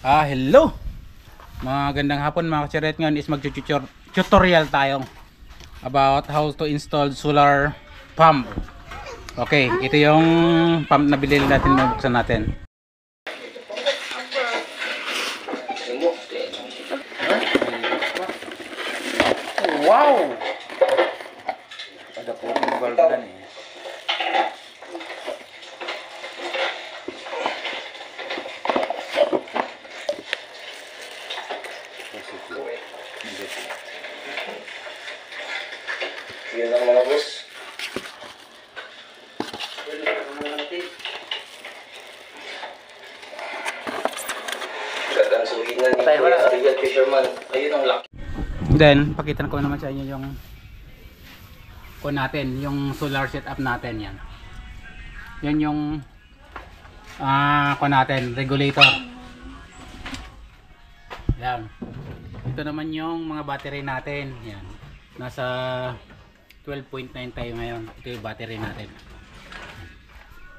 Hello! Magandang hapon mga kachiret. Ngayon is mag-tutorial tayo about how to install solar pump. Okay, ito yung pump na binili natin, mabuksan natin. Wow! Ada po yung valve na eh. Yan ang mga boss. Gandang suhingan ni Kuya Ariel Pepperman. Ayun ang laki. Then, pakita ko naman sa inyo yung natin, yung solar setup natin yan. Yan yung natin, regulator. Yan. Ito naman yung mga battery natin. Yan. Nasa 12.9 tayo ngayon. Ito yung battery natin.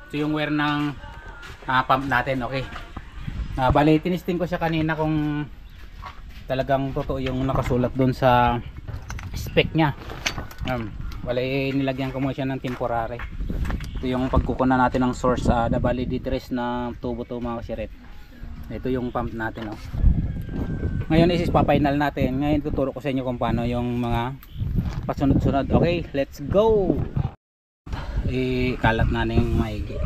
Ito yung wire ng pump natin. Okay. Bali, tinisting ko siya kanina kung talagang totoo yung nakasulat doon sa spec nya. Bali, nilagyan ko mo siya ng temporary. Ito yung pagkukuna natin ng source. Bali, D3 na tubo to mga kasiret. Ito yung pump natin. Ngayon is pa-final natin. Ngayon tuturo ko sa inyo kung paano yung mga pasunod-sunod. Okay, let's go. Kalat na yung maigi.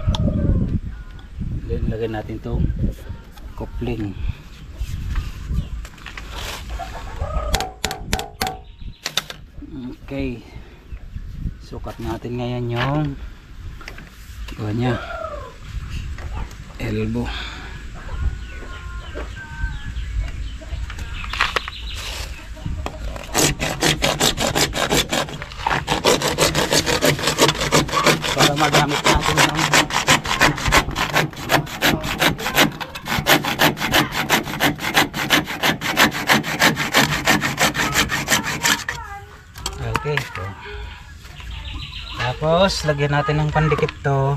Lagyan natin to coupling. Okay, sukat natin ngayon yung niya elbow. Para magamit natin ng okay. Tapos lagyan natin ng pandikit to.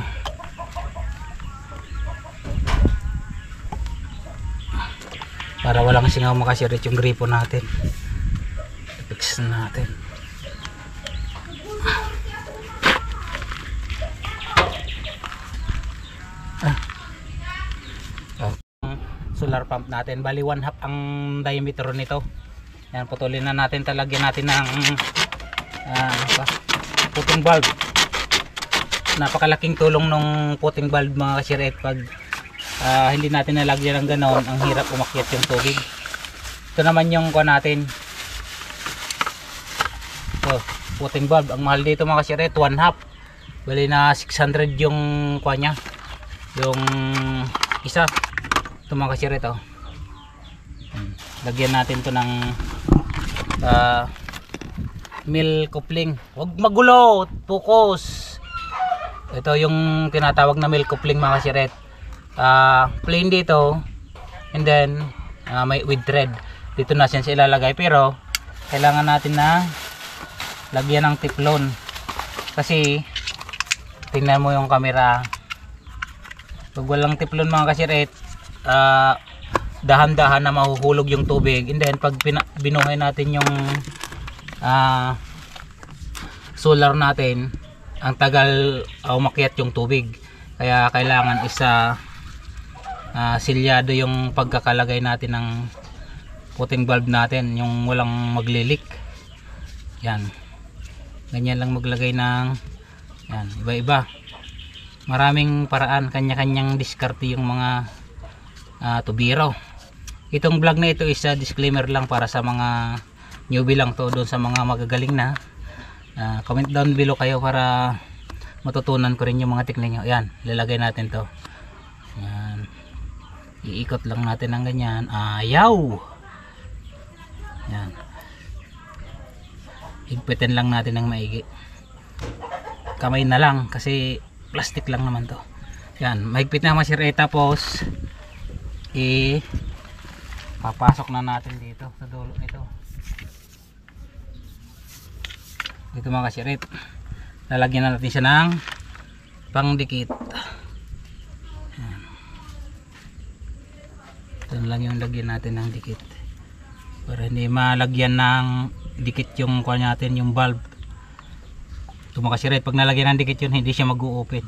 Para walang singaw makasirit yung gripo natin. Fix natin. Solar pump natin, bali 1/2 ang diameter nito. Yan, putulin na natin, talagyan natin ng puting valve. Napakalaking tulong nung puting valve mga kasiret. Pag hindi natin nalagyan ng ganon, ang hirap umakyat yung tubig. Ito naman yung natin, puting valve. Ang mahal dito mga kasiret, 1/2. Bali na 600 yung nya, yung isa. Ito mga kasiret, lagyan natin to ng mill coupling. Huwag magulo, focus. Ito yung tinatawag na mill coupling mga kasiret. Plain dito, and then may with thread dito na siya ilalagay, pero kailangan natin na lagyan ng tiplon kasi tingnan mo yung camera, pag walang tiplon mga kasiret, dahan-dahan na mahuhulog yung tubig, and then pag binuhay natin yung solar natin, ang tagal umakyat yung tubig. Kaya kailangan silyado yung pagkakalagay natin ng puting valve natin, yung walang maglilik. Yan, ganyan lang maglagay ng yan, iba-iba, maraming paraan, kanya-kanyang diskarte yung mga tubiro. Itong vlog na ito is disclaimer lang para sa mga newbie lang to. Doon sa mga magagaling na, comment down below kayo para matutunan ko rin yung mga teknik nyo. Ayan, lalagay natin to. Ayan, iikot lang natin ng ganyan. Ayaw. Ayan, higpitin lang natin ng maigi. Kamay na lang kasi plastic lang naman to. Ayan, mahigpit na masira. Tapos papasok na natin dito sa dulo nito. Dito mga kasirit, lalagyan na natin siya ng pangdikit. Ito lang yung lagyan natin ng dikit para hindi malagyan ng dikit yung kuha natin, yung valve. Ito mga kasiret, pag nalagyan ng dikit yun hindi siya mag-u-open.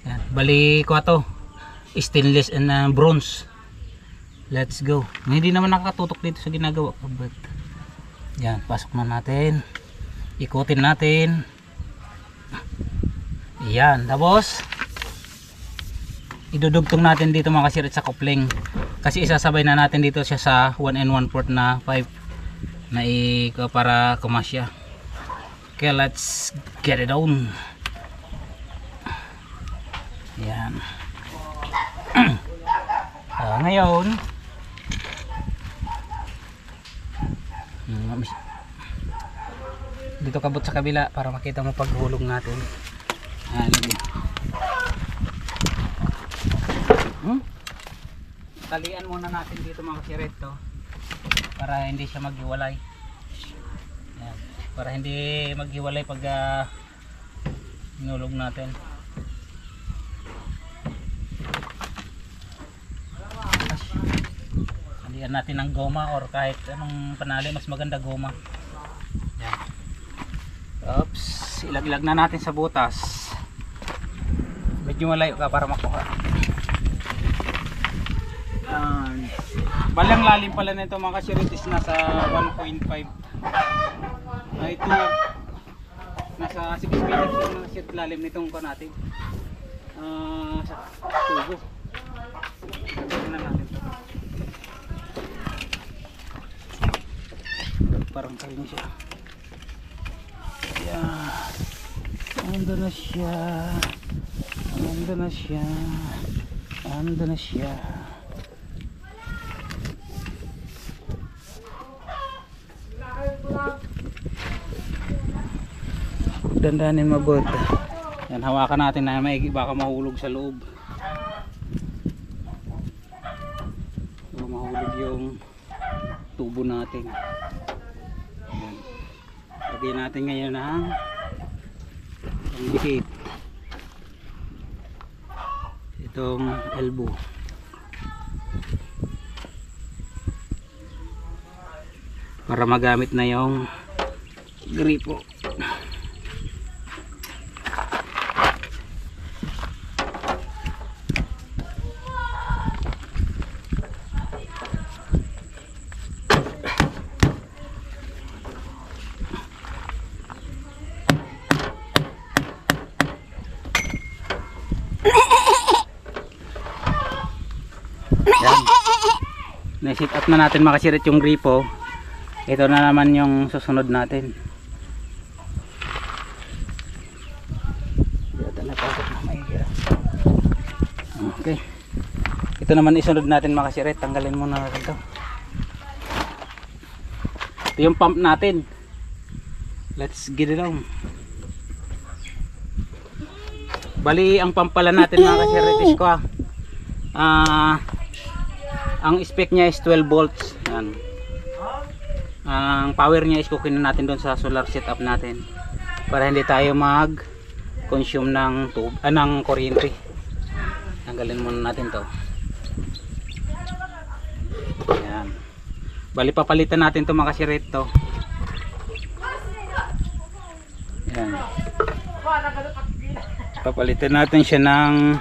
Yan. Bali ko to stainless and bronze. Let's go. Hindi naman nakatutok dito sa ginagawa ko, but yan, pasok na natin, ikutin natin. Yan, tapos idudugtong natin dito mga kasirit sa coupling, kasi isasabay na natin dito siya sa 1 and 1/4 na pipe na para kumasya. Okay, let's get it on. Yan. Ngayon dito kabot sa kabila para makita mo paghulog natin. Talian muna natin dito mga kasiret to para hindi siya maghiwalay. Yan. Para hindi maghiwalay pag hinulog natin. Talian natin ng goma or kahit anong panali, mas maganda goma. Yan. Oops, ilag-ilag na natin sa butas. Medyo malayo ka para makuha. Balang lalim pala nito mga kasirit is nasa 1.5. Ito nasa 6 meters yung kasirit lalim nitong ko natin. Sa tubo. Tignan natin ito. Parang kayo niya siya. Yan. Ando na siya. Ando na siya. Ando na siya. Dandanin mabuti. Yan, hawakan natin na maigi, baka mahulog sa loob. So, mahulog yung tubo natin. Yan. Lagyan natin ngayon ng dikit. Itong elbow. Para magamit na yung gripo. Na-set up na natin makasirit yung gripo. Ito na naman yung susunod natin. Okay. Ito naman isunod natin makasirit. Tanggalin muna natin ito. Ito yung pump natin. Let's get it on. Bali ang pump pala natin makasirit is ko ang spec niya is 12 volts. Yan. Ang power niya is kukunin natin doon sa solar setup natin para hindi tayo mag consume ng kuryente. Tanggalin muna natin to. Yan. Bali papalitan natin to mga kasirit to. Yan. Papalitan natin siya ng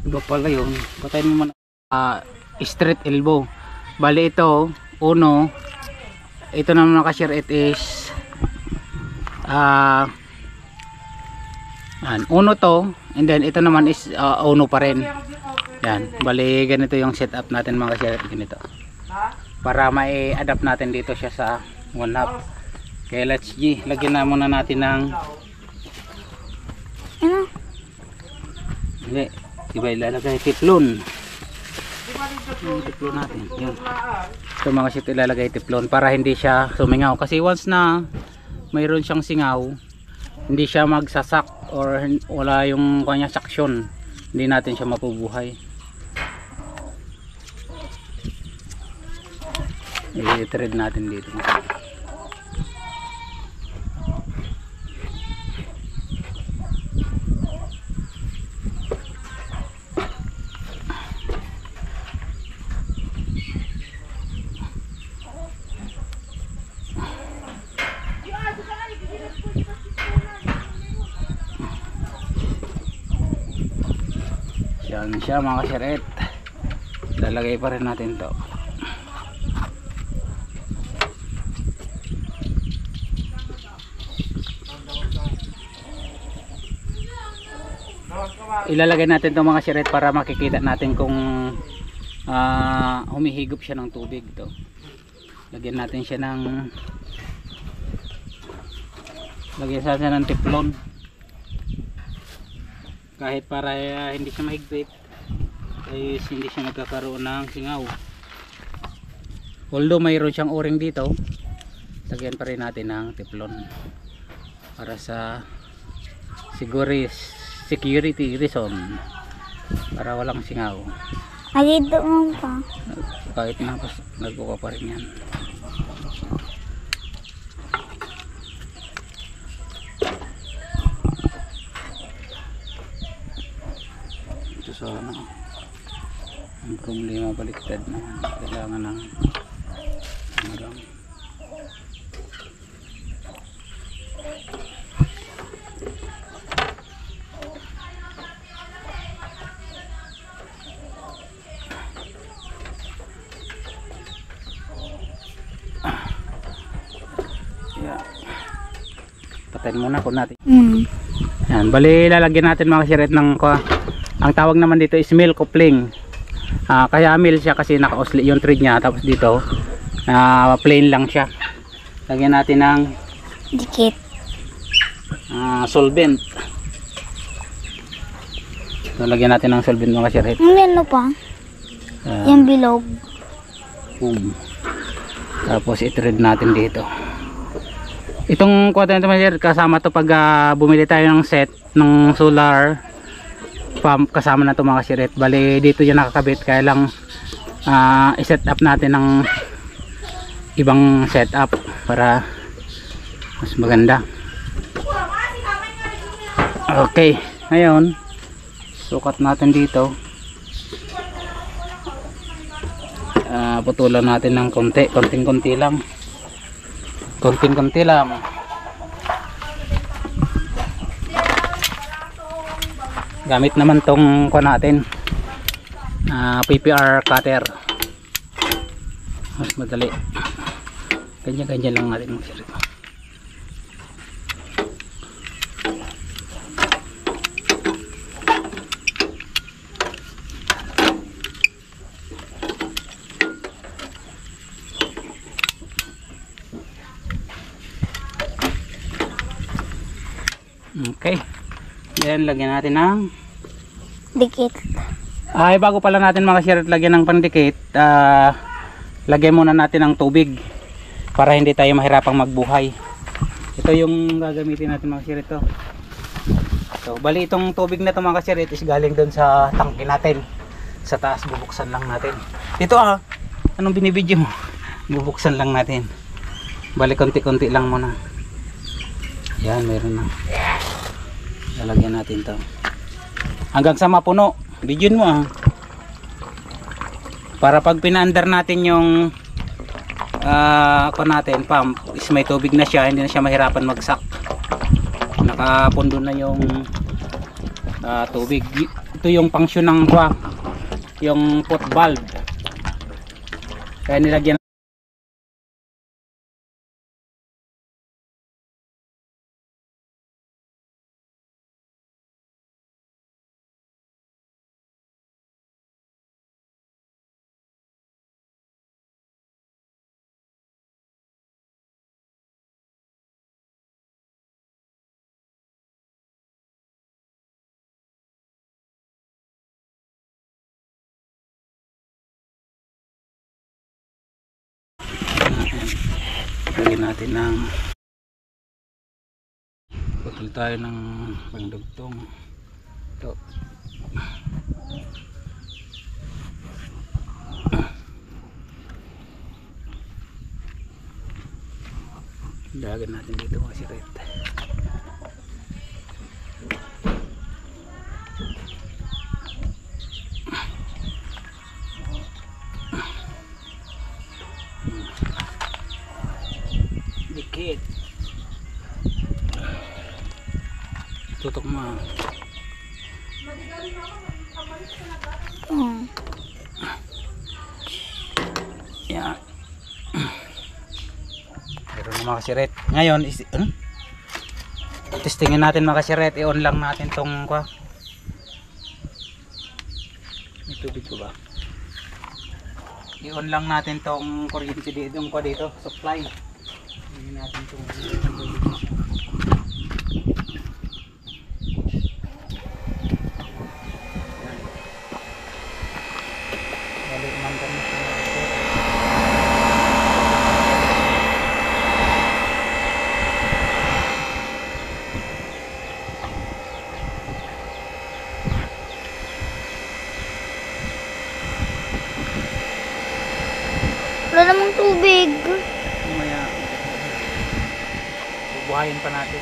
iba pala yun. Patayin mo muna. Straight elbow. Bali ito, uno. Ito naman nakashare it is uno to. And then ito naman is uno pa rin. Yan. Bali ganito yung setup natin mga kashare. Ganito. Para mai-adapt natin dito siya sa 1/2. Okay, let's G. Lagyan na muna natin ng hindi. Diba ilalagay tiplon. Yung tiplon natin. Yun. Ito mga shit ilalagay tiplon para hindi siya sumingaw. Kasi once na mayroon siyang singaw, hindi siya magsasak or wala yung kanya suction. Hindi natin siya mapubuhay. I-thread natin dito. Diyan siya mga kasiret. Lalagay pa rin natin to. Ilalagay natin to mga kasiret para makikita natin kung humihigop siya ng tubig to. Lagyan natin siya ng teflon kahit para hindi siya mahigpit ay hindi siya nagkakaroon ng singaw. Although mayroon siyang o-ring dito, lagyan pa rin natin ng teflon para sa security reason, para walang singaw. Ay, doon pa. Kahit na nagbuka pa rin yan. Ito sana ang problema, baliktad na kailangan ng marami. Patayin muna ko natin. Yan, bali lalagyan natin mga kasiret ng ang tawag naman dito is mill coupling. Kaya mill siya kasi naka-osli yung thread niya, tapos dito plain lang siya. Lagyan natin ng Dikit. solvent. So, lagyan natin ng solvent mga kasiret. Ano pa? Yung bilog. Boom. Tapos i-thread natin dito. Itong kuwata nito mga kasama to pag bumili tayo ng set ng solar pump, kasama na to mga kasiret. Bali dito yan nakakabit, kaya lang i-set up natin ng ibang setup para mas maganda. Okay, ngayon sukat natin dito. Putulan natin ng konting-konti lang. Konting-konti lang. Gamit naman tong natin PPR cutter, mas madali. Ganyan lang natin mag-sirit. Okay, then lagyan natin ng Dikit. ay bago pala natin mga kasiret lagyan ng pandikit, lagyan muna natin ng tubig para hindi tayo mahirapang magbuhay. Ito yung gagamitin natin mga kasiret to. So bali itong tubig na ito mga kasiret is galing doon sa tangke natin sa taas. Bubuksan lang natin dito. Anong binibidyo mo? Bubuksan lang natin, bali konti-konti lang muna. Yan, meron na. Lalagyan natin to hanggang sa mapuno. Bidyon mo para pag pinaandar natin yung natin pump is may tubig na siya, hindi na siya mahirapan magsak. Nakapundo na yung tubig. Ito yung function ng yung pot valve, kaya nilagyan. Lagyan natin ng putol tayo ng pangdugtong ito. Dagan natin dito mga siret. Dikit. Tutok mo. Hmm. Yan. Meron na mga kasiret. Ngayon, testingin natin mga kasiret. I-on lang natin tong kwa. May tubig ko ba? I-on lang natin tong kuryente dito, yung kwa dito, supply. Tingnan natin tong balik naman kami sa Wala namang tubig. mamaya. Bubuhayin pa natin.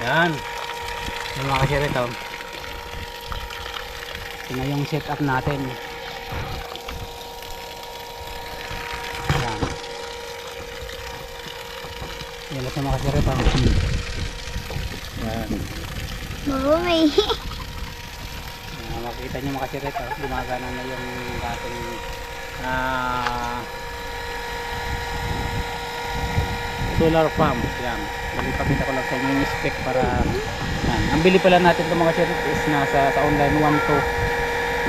Yan. Yung mga kasiret ito. Ito na yung setup natin. Yan. Yan lang sa mga kasiret ito. Yan. Marumi. Makikita nyo mga kasiret ito. Gumagana na yung ating solar pump. Yan. Malipakita ko lang sa inyo yung spec para yan. Ang bili pala natin itong mga shirt is nasa sa online 1 to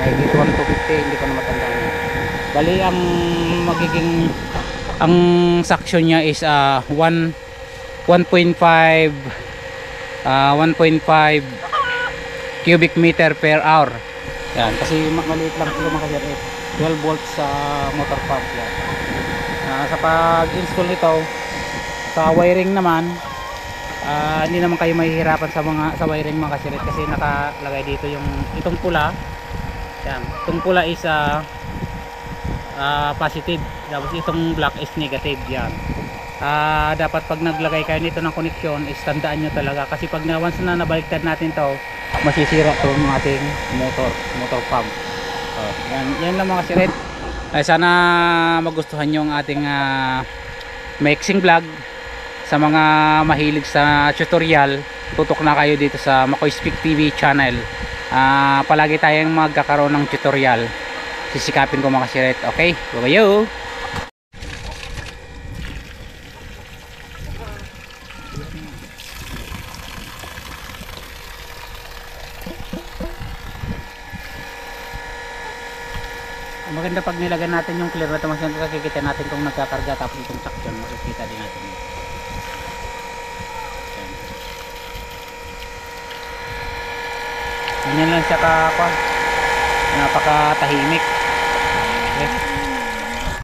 mahigit 1 to 50, hindi ko na matandaan. Bali ang magiging ang suction niya is 1.5 cubic meter per hour. Yan, kasi maliit lang sila mga shirt. 12 volts sa motor pump yan. Sa pag-install nito sa wiring naman, hindi naman kayo mahihirapan sa wiring mga kasirit kasi nakalagay dito yung itong pula. Yan, itong pula is positive, tapos itong black is negative. Yan. Dapat pag naglagay kayo nito ng connection is tandaan nyo talaga kasi pag once na nabaliktad natin to, masisira to ng ating motor pump. Yan lang mga kasirit. Sana magustuhan nyo ang ating mixing vlog. Sa mga mahilig sa tutorial, tutok na kayo dito sa Makoy Speak TV channel. Palagi tayong magkakaroon ng tutorial. Sisikapin ko mga kasiret. Okay, bye-bye. Maganda pag nilagan natin yung clear na ito, mas nakikita natin kung nagkakarga, tapos itong suction makikita din natin. Ganyan lang siya napakatahimik. Okay.